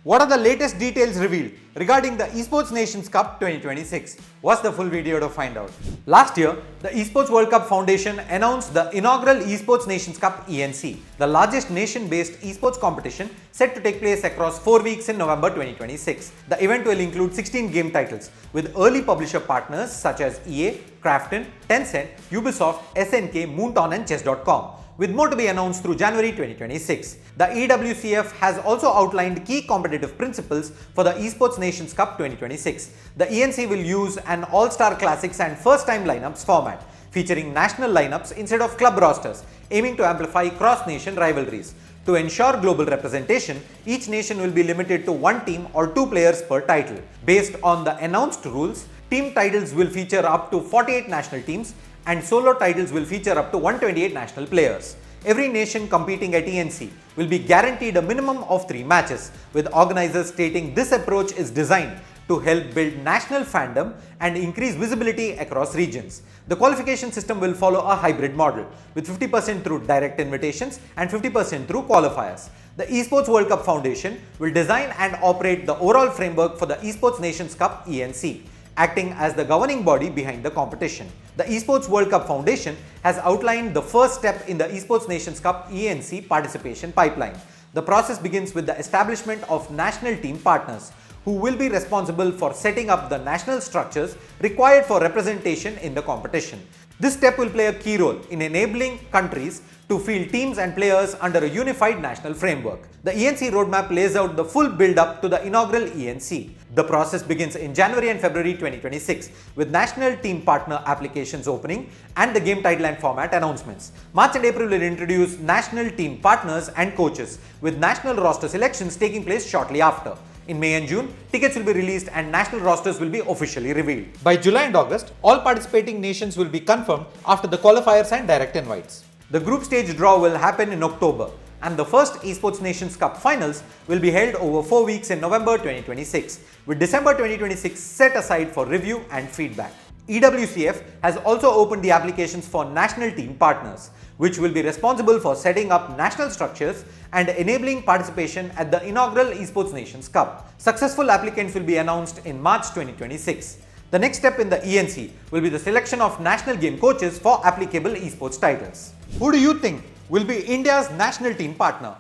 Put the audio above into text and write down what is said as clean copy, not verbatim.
What are the latest details revealed regarding the Esports Nations Cup 2026? Watch the full video to find out. Last year, the Esports World Cup Foundation announced the inaugural Esports Nations Cup ENC, the largest nation-based esports competition set to take place across 4 weeks in November 2026. The event will include 16 game titles with early publisher partners such as EA, Krafton, Tencent, Ubisoft, SNK, Moonton and Chess.com, with more to be announced through January 2026. The EWCF has also outlined key competitive principles for the Esports Nations Cup 2026. The ENC will use an all-star classics and first-time lineups format, featuring national lineups instead of club rosters, aiming to amplify cross-nation rivalries. To ensure global representation, each nation will be limited to one team or 2 players per title. Based on the announced rules, team titles will feature up to 48 national teams and solo titles will feature up to 128 national players. Every nation competing at ENC will be guaranteed a minimum of 3 matches, with organizers stating this approach is designed to help build national fandom and increase visibility across regions. The qualification system will follow a hybrid model, with 50% through direct invitations and 50% through qualifiers. The Esports World Cup Foundation will design and operate the overall framework for the Esports Nations Cup ENC, acting as the governing body behind the competition. The Esports World Cup Foundation has outlined the first step in the Esports Nations Cup ENC participation pipeline. The process begins with the establishment of national team partners, who will be responsible for setting up the national structures required for representation in the competition. This step will play a key role in enabling countries to field teams and players under a unified national framework. The ENC roadmap lays out the full build-up to the inaugural ENC. The process begins in January and February 2026, with national team partner applications opening and the game title and format announcements. March and April will introduce national team partners and coaches, with national roster selections taking place shortly after. In May and June, tickets will be released and national rosters will be officially revealed. By July and August, all participating nations will be confirmed after the qualifiers and direct invites. The group stage draw will happen in October, and the first Esports Nations Cup finals will be held over 4 weeks in November 2026, with December 2026 set aside for review and feedback. EWCF has also opened the applications for national team partners, which will be responsible for setting up national structures and enabling participation at the inaugural Esports Nations Cup. Successful applicants will be announced in March 2026. The next step in the ENC will be the selection of national game coaches for applicable esports titles. Who do you think will be India's national team partner?